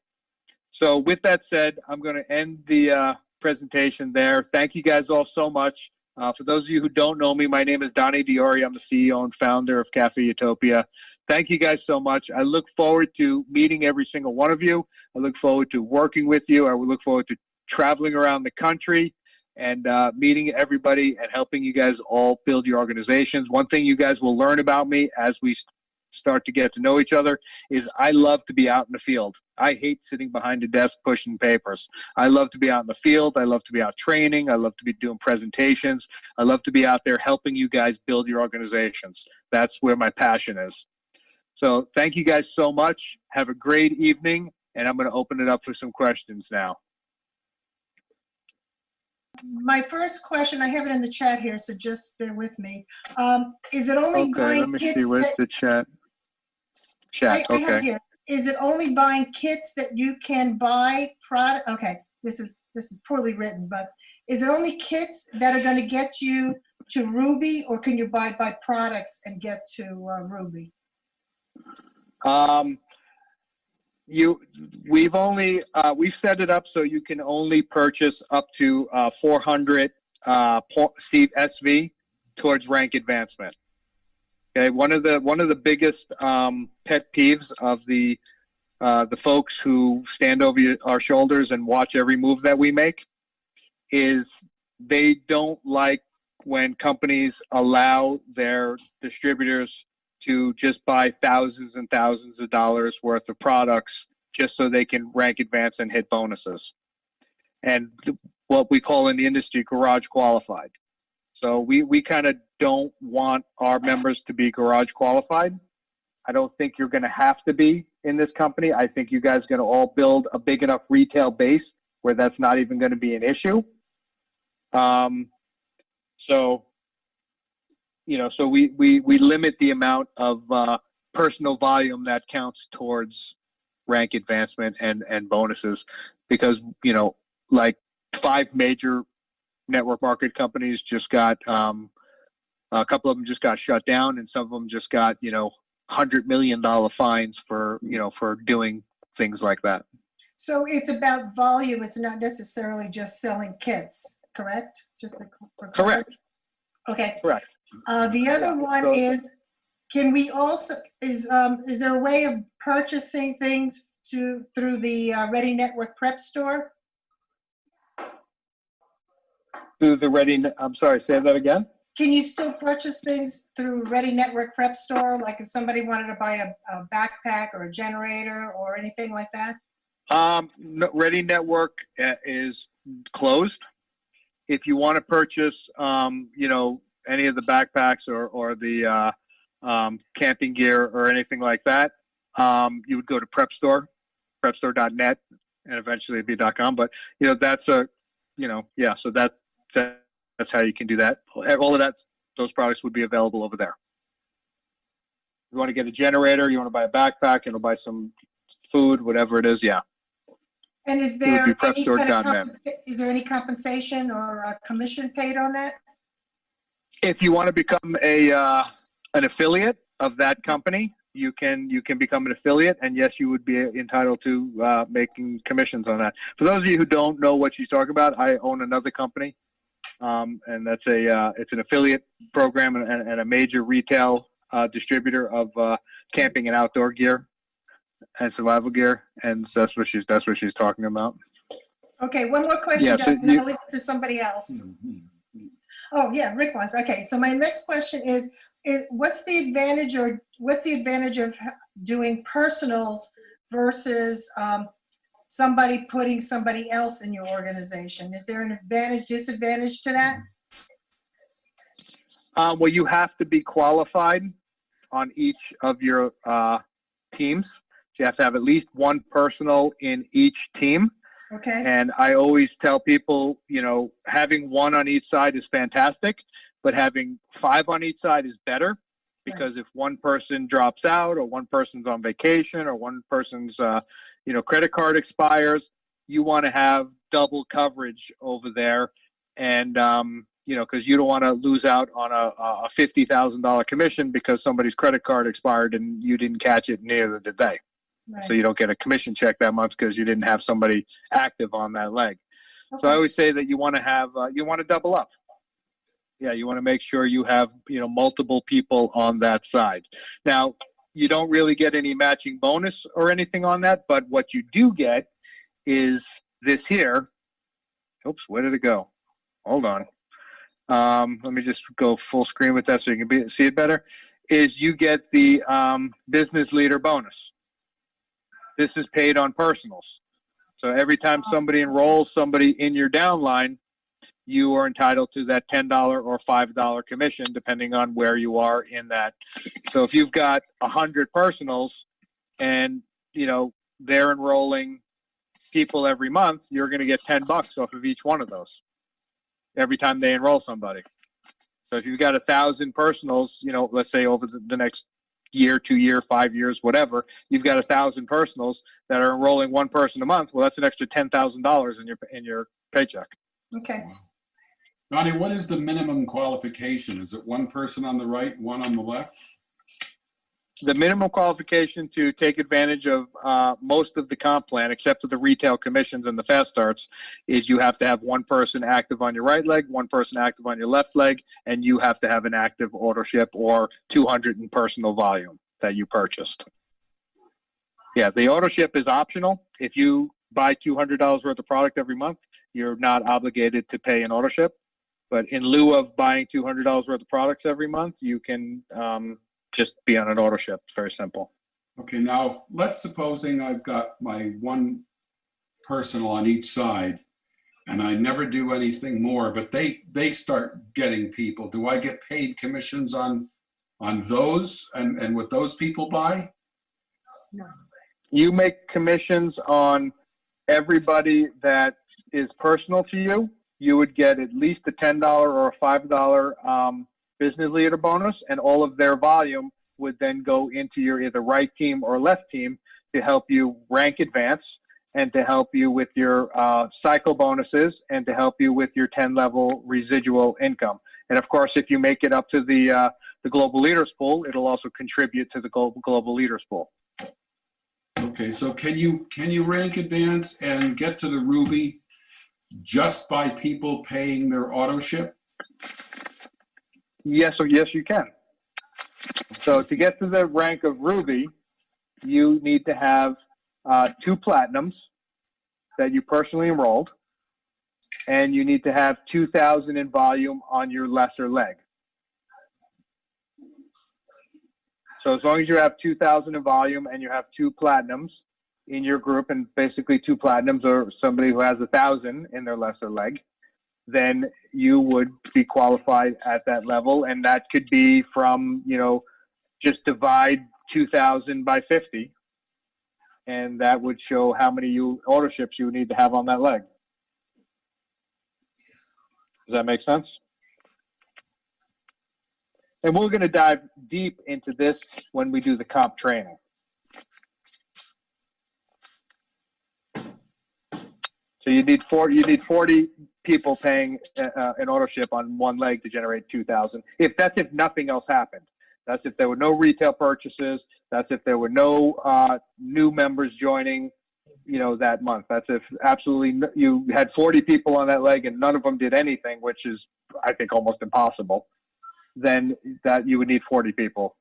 Speaker 1: So with that said, I'm going to end the presentation there. Thank you guys all so much. For those of you who don't know me, my name is Donnie Diori. I'm the CEO and founder of Cafe Utopia. Thank you guys so much. I look forward to meeting every single one of you. I look forward to working with you. I look forward to traveling around the country and meeting everybody and helping you guys all build your organizations. One thing you guys will learn about me as we start to get to know each other is I love to be out in the field. I hate sitting behind a desk pushing papers. I love to be out in the field. I love to be out training. I love to be doing presentations. I love to be out there helping you guys build your organizations. That's where my passion is. So thank you guys so much. Have a great evening, and I'm going to open it up for some questions now.
Speaker 3: My first question, I have it in the chat here, so just bear with me. Is it only
Speaker 1: Okay,
Speaker 3: buying
Speaker 1: let me
Speaker 3: kits
Speaker 1: see. Where's
Speaker 3: that,
Speaker 1: the chat?
Speaker 3: I have
Speaker 1: Okay.
Speaker 3: it here. Is it only buying kits that you can buy product? Okay, this is poorly written, but is it only kits that are going to get you to Ruby, or can you buy products and get to Ruby?
Speaker 1: We've set it up so you can only purchase up to 400 SV towards rank advancement. Okay, one of the biggest pet peeves of the folks who stand over our shoulders and watch every move that we make is they don't like when companies allow their distributors to just buy thousands and thousands of dollars worth of products just so they can rank advance and hit bonuses. And what we call in the industry garage qualified. So we kind of don't want our members to be garage qualified. I don't think you're going to have to be in this company. I think you guys are going to all build a big enough retail base where that's not even going to be an issue. So we limit the amount of personal volume that counts towards rank advancement and bonuses because, like 5 major network market companies just got, a couple of them just got shut down, and some of them just got, $100 million fines for doing things like that.
Speaker 3: So it's about volume. It's not necessarily just selling kits, correct? Just for
Speaker 1: Correct.
Speaker 3: Okay.
Speaker 1: Correct.
Speaker 3: The other one is, can we also, is there a way of purchasing things through the Ready Network Prep Store?
Speaker 1: Through the I'm sorry, say that again?
Speaker 3: Can you still purchase things through Ready Network Prep Store? Like if somebody wanted to buy a backpack or a generator or anything like that?
Speaker 1: No, Ready Network is closed. If you want to purchase, any of the backpacks or the camping gear or anything like that, you would go to Prep Store, prepstore.net, and eventually it'd be .com. But that's so that's how you can do that. All of that, those products would be available over there. You want to get a generator, you want to buy a backpack, buy some food, whatever it is, yeah.
Speaker 3: And is there any compensation or a commission paid on that?
Speaker 1: If you want to become an affiliate of that company, you can become an affiliate, and yes, you would be entitled to making commissions on that. For those of you who don't know what she's talking about, I own another company, and that's it's an affiliate program and a major retail distributor of camping and outdoor gear and survival gear, and that's what she's talking about.
Speaker 3: Okay, one more question,
Speaker 1: Yeah,
Speaker 3: John, and I'll leave it to somebody else. Oh yeah, Rick wants. Okay, so my next question is what's the advantage of doing personals versus somebody putting somebody else in your organization? Is there an advantage, disadvantage to that?
Speaker 1: Well, you have to be qualified on each of your teams. So you have to have at least one personal in each team.
Speaker 3: Okay.
Speaker 1: And I always tell people, having one on each side is fantastic, but having 5 on each side is better because if one person drops out or one person's on vacation or one person's, credit card expires, you want to have double coverage over there. And, because you don't want to lose out on a $50,000 commission because somebody's credit card expired and you didn't catch it, neither did they. Right. So you don't get a commission check that month because you didn't have somebody active on that leg. Okay. So I always say that you want to have, you want to double up. Yeah, you want to make sure you have, multiple people on that side. Now, you don't really get any matching bonus or anything on that, but what you do get is this here. Oops, where did it go? Hold on. Let me just go full screen with that so you can see it better. is you get the business leader bonus. This is paid on personals. So every time somebody enrolls somebody in your downline, you are entitled to that $10 or $5 commission, depending on where you are in that. So if you've got 100 personals and, they're enrolling people every month, you're going to get $10 off of each one of those every time they enroll somebody. So if you've got 1,000 personals, let's say over the next year, 2 year, 5 years, whatever, you've got 1,000 personals that are enrolling one person a month. Well, that's an extra $10,000 in your paycheck.
Speaker 3: Okay.
Speaker 4: Donnie, what is the minimum qualification? Is it one person on the right, one on the left?
Speaker 1: The minimum qualification to take advantage of most of the comp plan, except for the retail commissions and the fast starts, is you have to have one person active on your right leg, one person active on your left leg, and you have to have an active ordership or 200 in personal volume that you purchased. Yeah, the ordership is optional. If you buy $200 worth of product every month, you're not obligated to pay an ordership. But in lieu of buying $200 worth of products every month, you can just be on an ordership. It's very simple.
Speaker 4: Okay, now let's supposing I've got my one personal on each side and I never do anything more, but they start getting people. Do I get paid commissions on those and what those people buy?
Speaker 3: No.
Speaker 1: You make commissions on everybody that is personal to you. You would get at least a $10 or a $5 business leader bonus, and all of their volume would then go into your either right team or left team to help you rank advance and to help you with your cycle bonuses and to help you with your 10-level residual income. And of course, if you make it up to the global leaders pool, it'll also contribute to the global leaders pool.
Speaker 4: Okay, so can you rank advance and get to the Ruby just by people paying their auto ship?
Speaker 1: Yes, you can. So to get to the rank of Ruby, you need to have 2 platinums that you personally enrolled, and you need to have 2,000 in volume on your lesser leg. So as long as you have 2,000 in volume and you have 2 platinums in your group, and basically 2 platinums or somebody who has 1,000 in their lesser leg, then you would be qualified at that level. And that could be from, just divide 2,000 by 50. And that would show how many orderships you need to have on that leg. Does that make sense? And we're going to dive deep into this when we do the comp training. So you need 40 people paying an ordership on one leg to generate 2,000. If nothing else happened. That's if there were no retail purchases. That's if there were no new members joining, that month. That's if absolutely you had 40 people on that leg and none of them did anything, which is, I think, almost impossible. Then that you would need 40 people.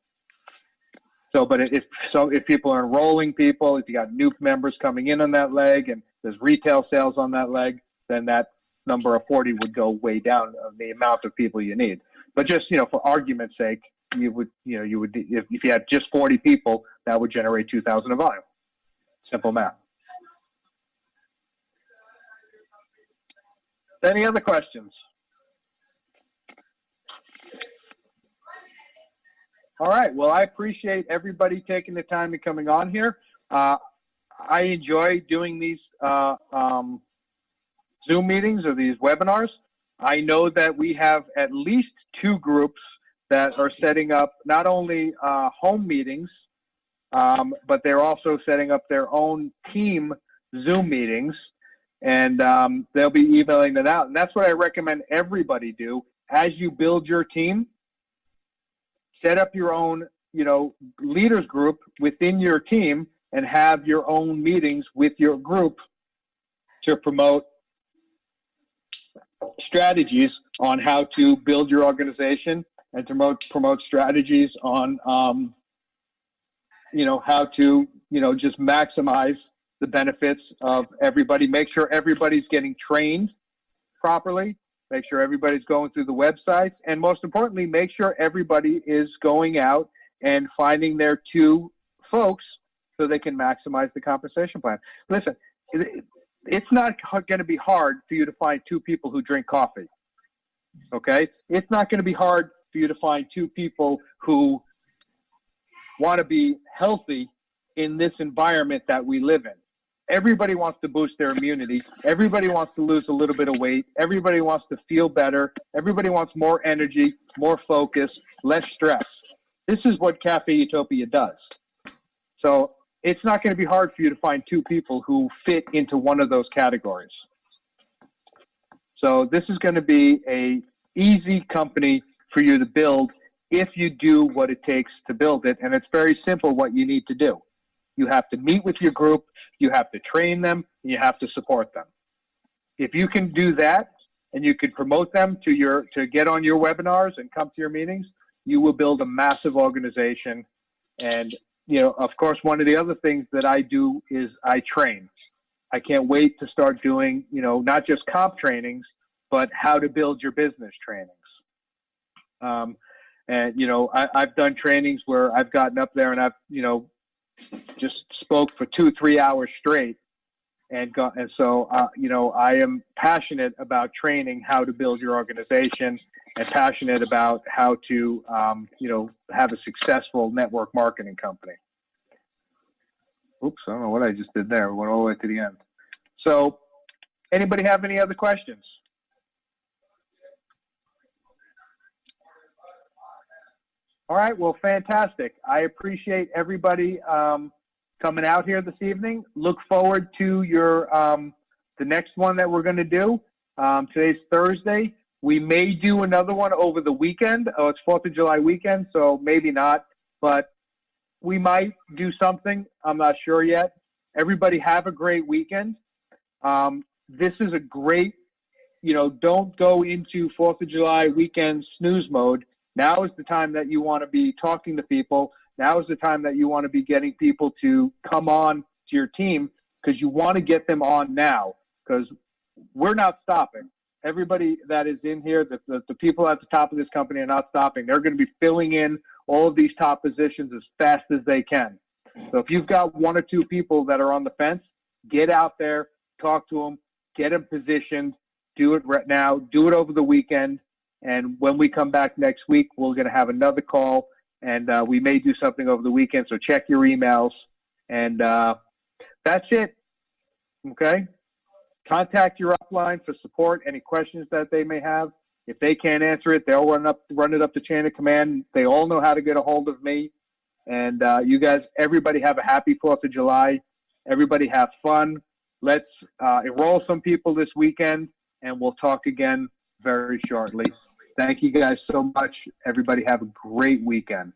Speaker 1: So, but if people are enrolling people, if you got new members coming in on that leg and there's retail sales on that leg, then that number of 40 would go way down of the amount of people you need. But just, for argument's sake, you would if you had just 40 people, that would generate 2,000 of volume. Simple math. Any other questions? All right. Well, I appreciate everybody taking the time and coming on here. I enjoy doing these Zoom meetings or these webinars. I know that we have at least 2 groups that are setting up not only home meetings, but they're also setting up their own team Zoom meetings, and they'll be emailing that out. And that's what I recommend everybody do. As you build your team, set up your own, leaders group within your team and have your own meetings with your group to promote strategies on how to build your organization and to promote strategies on, how to, just maximize the benefits of everybody. Make sure everybody's getting trained properly. Make sure everybody's going through the websites. And most importantly, make sure everybody is going out and finding their 2 folks so they can maximize the compensation plan. Listen, it's not going to be hard for you to find 2 people who drink coffee. Okay? It's not going to be hard for you to find 2 people who want to be healthy in this environment that we live in. Everybody wants to boost their immunity. Everybody wants to lose a little bit of weight. Everybody wants to feel better. Everybody wants more energy, more focus, less stress. This is what Cafe Utopia does. So it's not going to be hard for you to find 2 people who fit into one of those categories. So this is going to be a easy company for you to build if you do what it takes to build it. And it's very simple what you need to do. You have to meet with your group, you have to train them, and you have to support them. If you can do that and you can promote them to get on your webinars and come to your meetings, you will build a massive organization. And, you know, of course, one of the other things that I do is I train. I can't wait to start doing, you know, not just comp trainings, but how to build your business trainings. And, you know, I've done trainings where I've gotten up there and I've, you know, just spoke for 2-3 hours straight. And so, you know, I am passionate about training how to build your organization and passionate about how to, you know, have a successful network marketing company. Oops, I don't know what I just did there. We went all the way to the end. So anybody have any other questions? All right, well, fantastic. I appreciate everybody coming out here this evening. Look forward to your the next one that we're going to do. Today's Thursday. We may do another one over the weekend. Oh, it's 4th of July weekend, so maybe not. But we might do something. I'm not sure yet. Everybody have a great weekend. This is a great, you know, don't go into 4th of July weekend snooze mode. Now is the time that you want to be talking to people. Now is the time that you want to be getting people to come on to your team, because you want to get them on now, because we're not stopping. Everybody that is in here, the people at the top of this company are not stopping. They're going to be filling in all of these top positions as fast as they can. So if you've got 1 or 2 people that are on the fence, get out there, talk to them, get them positioned, do it right now, do it over the weekend. And when we come back next week, we're going to have another call, and we may do something over the weekend. So check your emails, and that's it. Okay. Contact your upline for support, any questions that they may have. If they can't answer it, they'll run it up the chain of command. They all know how to get a hold of me. And you guys, everybody have a happy 4th of July. Everybody have fun. Let's enroll some people this weekend, and we'll talk again very shortly. Thank you guys so much. Everybody have a great weekend.